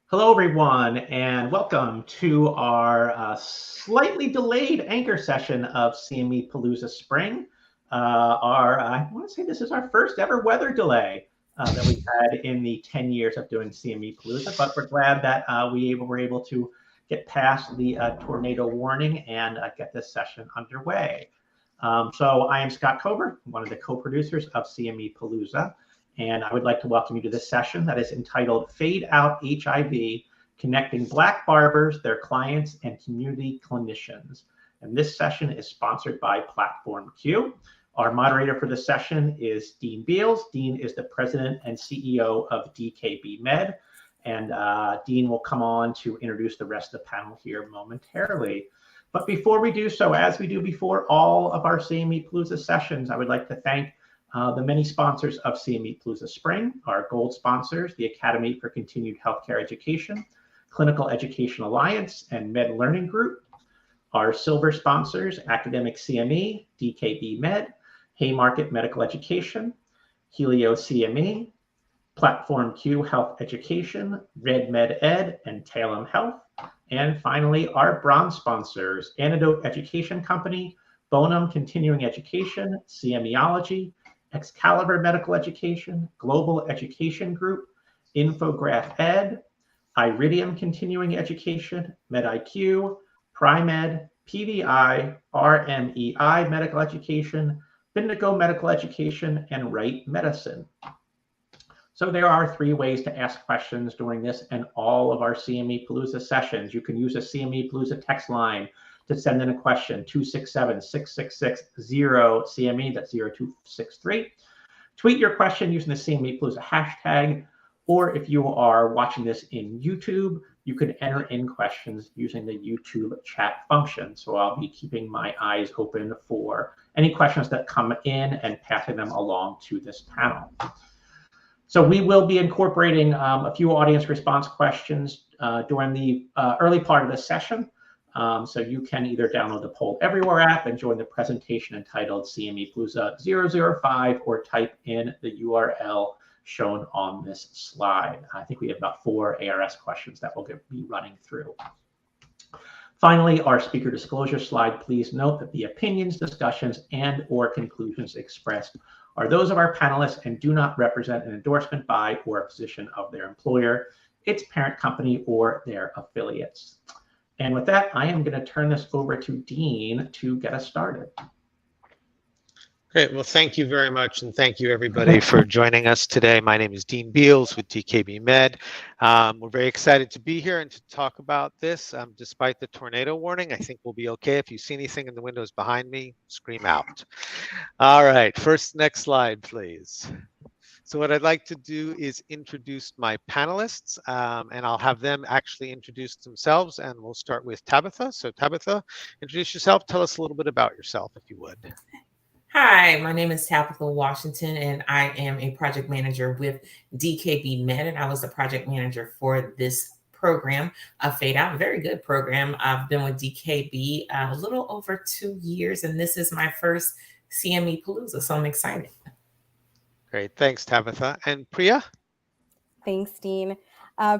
Hello, everyone, and welcome to our slightly delayed anchor session of CME Palooza Spring. I want to say this is our first ever weather delay that we've had in the 10 years of doing CME Palooza, but we're glad that we were able to get past the tornado warning and get this session underway. So I am Scott Cover, one of the co-producers of CME Palooza. And I would like to welcome you to this session that is entitled Fade Out HIV, Connecting Black Barbers, Their Clients, and Community Clinicians. And this session is sponsored by Platform Q. Our moderator for this session is Dean Beals. Dean is the president and CEO of DKB Med. And Dean will come on to introduce the rest of the panel here momentarily. But before we do so, as we do before all of our CME Palooza sessions, I would like to thank the many sponsors of CME Palooza Spring, our gold sponsors, the Academy for Continued Healthcare Education, Clinical Education Alliance, and Med Learning Group. Our silver sponsors, Academic CME, DKB Med, Haymarket Medical Education, Helio CME, Platform Q Health Education, Red Med Ed, and Talem Health. And finally, our bronze sponsors, Antidote Education Company, Bonum Continuing Education, CMEology, Excalibur Medical Education, Global Education Group, Infograph Ed, Iridium Continuing Education, MedIQ, PriMed, PVI, RMEI Medical Education, Bindigo Medical Education, and Wright Medicine. So there are 3 ways to ask questions during this and all of our CME Palooza sessions. You can use a CME Palooza text line to send in a question, 267-666-0CME, that's 0263. Tweet your question using the CME Palooza hashtag, or if you are watching this in YouTube, you can enter in questions using the YouTube chat function. So I'll be keeping my eyes open for any questions that come in and passing them along to this panel. So we will be incorporating a few audience response questions during the early part of the session. So you can either download the Poll Everywhere app and join the presentation entitled CME Palooza 005 or type in the URL shown on this slide. I think we have about 4 ARS questions that we'll be running through. Finally, our speaker disclosure slide. Please note that the opinions, discussions, and/or conclusions expressed are those of our panelists and do not represent an endorsement by or a position of their employer, its parent company, or their affiliates. And with that, I am going to turn this over to Dean to get us started. Great. Well, thank you very much. And thank you, everybody, for joining us today. My name is Dean Beals with DKB Med. We're very excited to be here and to talk about this. Despite the tornado warning, I think we'll be okay. If you see anything in the windows behind me, scream out. All right. Next slide, please. So what I'd like to do is introduce my panelists, and I'll have them actually introduce themselves, and we'll start with Tabitha. So Tabitha, introduce yourself. Tell us a little bit about yourself, if you would. Hi, my name is Tabitha Washington, and I am a project manager with DKB Med, and I was the project manager for this program, Fade Out, a very good program. I've been with DKB a little over 2 years, and this is my first CME Palooza, so I'm excited. Great, thanks, Tabitha. And Priya? Thanks, Dean.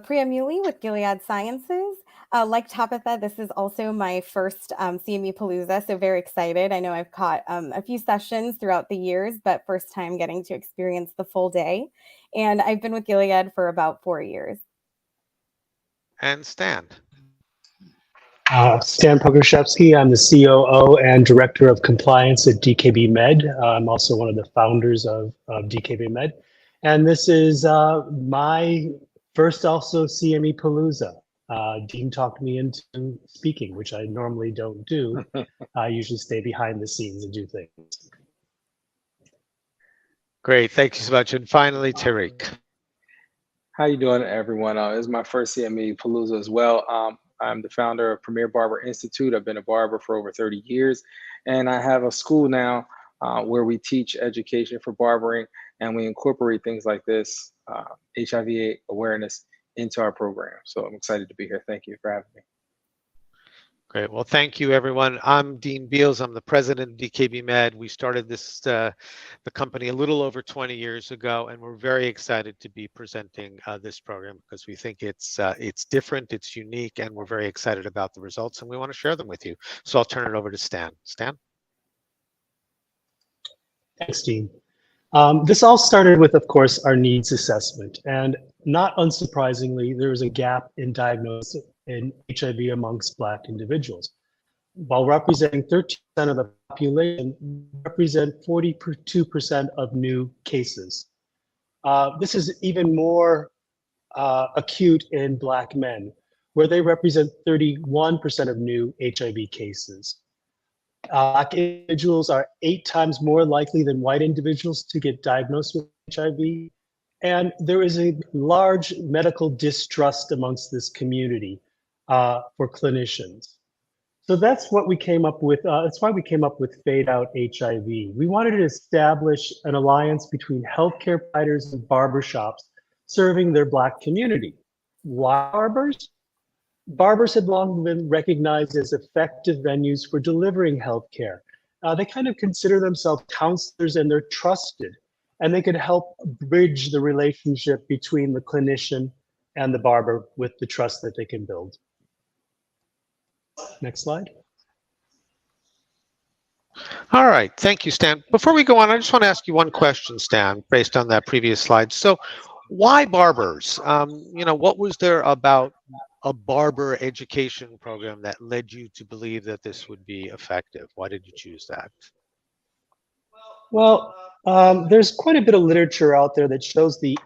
Priya Muley with Gilead Sciences. Like Tabitha, this is also my first CME Palooza, so very excited. I know I've caught a few sessions throughout the years, but first time getting to experience the full day. And I've been with Gilead for about 4 years. And Stan? Stan Pogorszewski. I'm the COO and Director of Compliance at DKB Med. I'm also one of the founders of DKB Med. And this is my first also CME Palooza. Dean talked me into speaking, which I normally don't do. I usually stay behind the scenes and do things. Great, thank you so much. And finally, Tariq. How you doing, everyone? This is my first CME Palooza as well. I'm the founder of Premier Barber Institute. I've been a barber for over 30 years, and I have a school now where we teach education for barbering, and we incorporate things like this, HIV awareness, into our program. So I'm excited to be here. Thank you for having me. Great. Well, thank you, everyone. I'm Dean Beals. I'm the president of DKB Med. We started the company a little over 20 years ago, and we're very excited to be presenting this program because we think it's different, it's unique, and we're very excited about the results, and we want to share them with you. So I'll turn it over to Stan. Stan? Thanks, Dean. This all started with, of course, our needs assessment. And not unsurprisingly, there was a gap in diagnosis in HIV amongst Black individuals. While representing 13% of the population, represent 42% of new cases. This is even more acute in Black men, where they represent 31% of new HIV cases. Black individuals are 8 times more likely than white individuals to get diagnosed with HIV. And there is a large medical distrust amongst this community for clinicians. So that's what we came up with. That's why we came up with Fade Out HIV. We wanted to establish an alliance between healthcare providers and barbershops serving their Black community. Why barbers? Barbers had long been recognized as effective venues for delivering healthcare. They kind of consider themselves counselors, and they're trusted, and they could help bridge the relationship between the clinician and the barber with the trust that they can build. Next slide. All right, thank you, Stan. Before we go on, I just want to ask you one question, Stan, based on that previous slide. So why barbers? What was there about a barber education program that led you to believe that this would be effective? Why did you choose that? Well, there's quite a bit of literature out there that shows the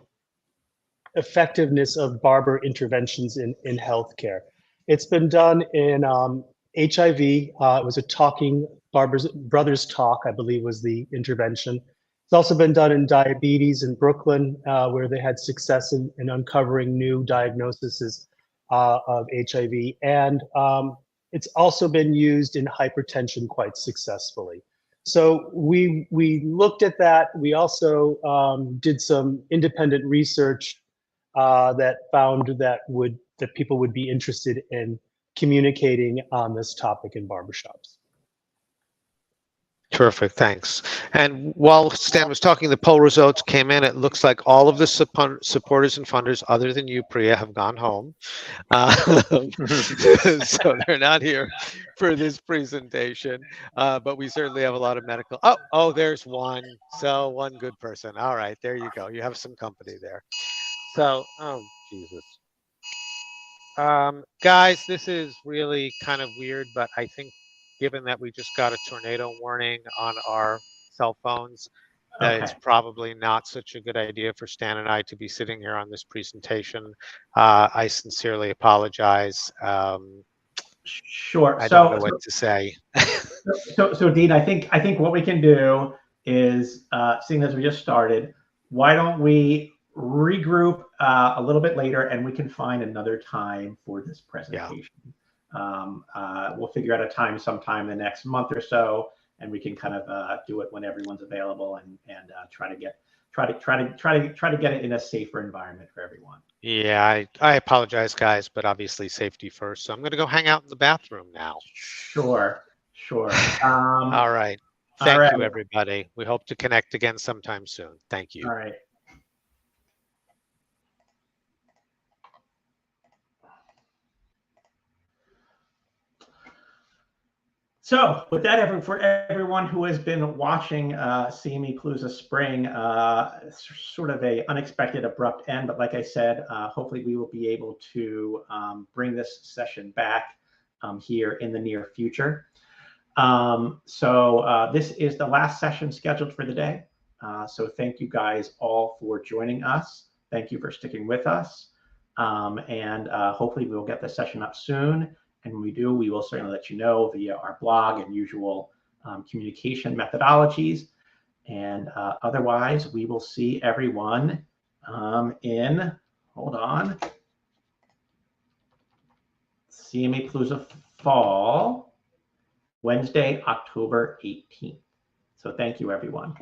effectiveness of barber interventions in healthcare. It's been done in HIV. It was a talking brothers talk, I believe, was the intervention. It's also been done in diabetes in Brooklyn, where they had success in uncovering new diagnoses of HIV. And it's also been used in hypertension quite successfully. So we looked at that. We also did some independent research that found that people would be interested in communicating on this topic in barbershops. Terrific, thanks. And while Stan was talking, the poll results came in. It looks like all of the supporters and funders, other than you, Priya, have gone home. So they're not here for this presentation, but we certainly have a lot of medical. Oh, there's one. So one good person. All right, there you go. You have some company there. So, oh, Jesus. Guys, this is really kind of weird, but I think given that we just got a tornado warning on our cell phones, that it's probably not such a good idea for Stan and I to be sitting here on this presentation. I sincerely apologize. Sure. I don't know what to say. So Dean, I think what we can do is, seeing as we just started, why don't we regroup a little bit later, and we can find another time for this presentation. Yeah. We'll figure out a time sometime in the next month or so, and we can kind of do it when everyone's available, and try to get it in a safer environment for everyone. Yeah, I apologize, guys, but obviously safety first. So I'm going to go hang out in the bathroom now. Sure. All right. Thank you, everybody. We hope to connect again sometime soon. Thank you. All right. So with that, for everyone who has been watching CME Palooza Spring, sort of a unexpected abrupt end, but like I said, hopefully we will be able to bring this session back here in the near future. So this is the last session scheduled for the day. So thank you guys all for joining us. Thank you for sticking with us. And hopefully we will get the session up soon. And when we do, we will certainly let you know via our blog and usual communication methodologies. And otherwise, we will see everyone in, hold on, CME Palooza Fall, Wednesday, October 18th. So thank you, everyone.